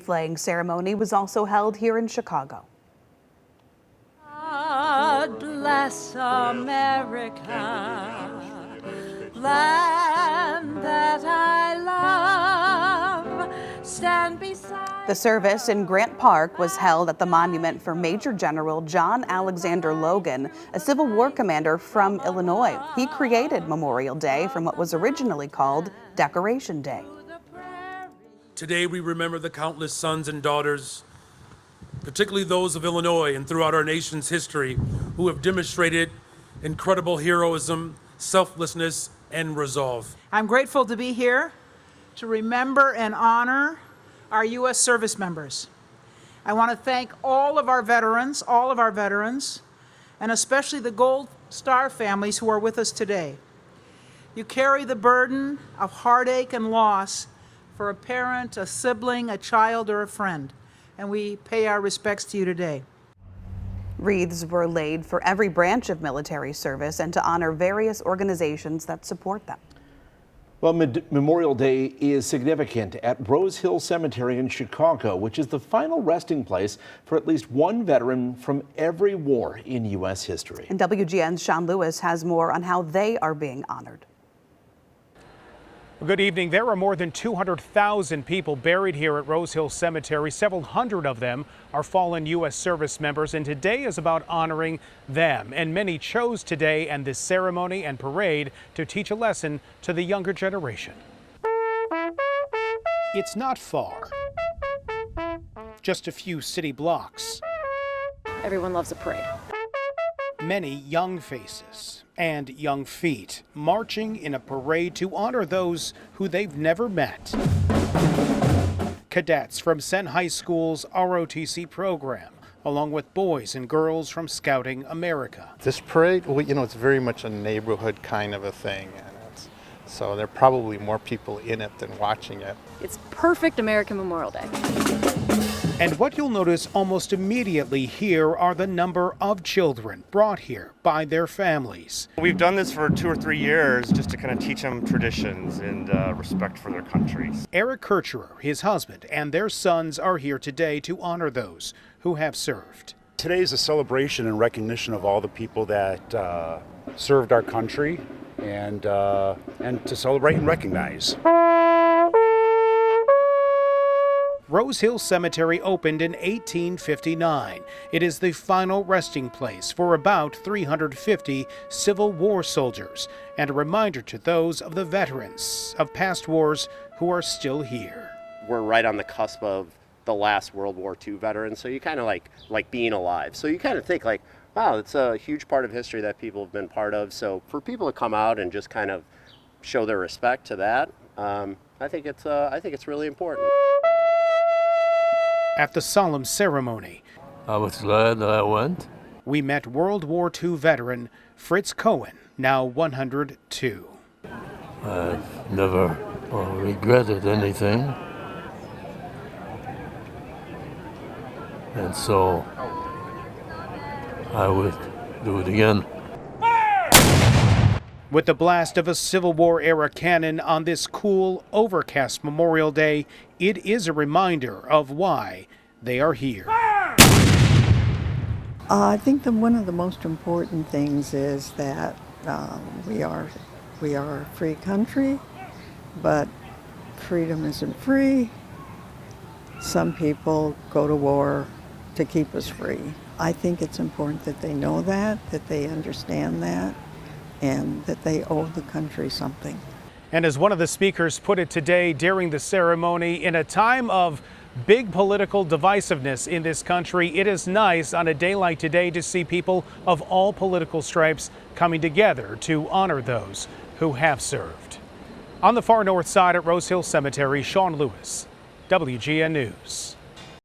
wreath-laying ceremony was also held here in Chicago. God bless America, land that I love, stand beside. The service in Grant Park was held at the monument for Major General John Alexander Logan, a Civil War commander from Illinois. He created Memorial Day from what was originally called Decoration Day. Today we remember the countless sons and daughters, particularly those of Illinois and throughout our nation's history, who have demonstrated incredible heroism, selflessness, and resolve. I'm grateful to be here to remember and honor our U.S. service members. I want to thank all of our veterans, and especially the Gold Star families who are with us today. You carry the burden of heartache and loss for a parent, a sibling, a child, or a friend, and we pay our respects to you today. Wreaths were laid for every branch of military service and to honor various organizations that support them. Well, Memorial Day is significant at Rose Hill Cemetery in Chicago, which is the final resting place for at least one veteran from every war in U.S. history. And WGN's Sean Lewis has more on how they are being honored. Good evening. There are more than 200,000 people buried here at Rose Hill Cemetery. Several hundred of them are fallen U.S. service members, and today is about honoring them. And many chose today and this ceremony and parade to teach a lesson to the younger generation. It's not far, just a few city blocks. Everyone loves a parade. Many young faces and young feet marching in a parade to honor those who they've never met. Cadets from Senn High School's ROTC program, along with boys and girls from Scouting America. This parade, well, it's very much a neighborhood kind of a thing. So there are probably more people in it than watching it. It's perfect American Memorial Day. And what you'll notice almost immediately here are the number of children brought here by their families. We've done this for 2 or 3 years just to kind of teach them traditions and respect for their countries. Eric Kircherer, his husband, and their sons are here today to honor those who have served. Today is a celebration and recognition of all the people that served our country and to celebrate and recognize. Rose Hill Cemetery opened in 1859. It is the final resting place for about 350 Civil War soldiers and a reminder to those of the veterans of past wars who are still here. We're right on the cusp of the last World War II veterans, so you kind of like being alive. So you kind of think like, wow, it's a huge part of history that people have been part of. So for people to come out and just kind of show their respect to that, I think it's really important. At the solemn ceremony, I was glad that I went. We met World War II veteran Fritz Cohen, now 102. I've never regretted anything. And so I would do it again. With the blast of a Civil War era cannon on this cool, overcast Memorial Day, it is a reminder of why they are here. I think that one of the most important things is that we are a free country, but freedom isn't free. Some people go to war to keep us free. I think it's important that they know that they understand that, and that they owe the country something. And as one of the speakers put it today during the ceremony, in a time of big political divisiveness in this country, it is nice on a day like today to see people of all political stripes coming together to honor those who have served. On the far north side at Rose Hill Cemetery, Sean Lewis, WGN News.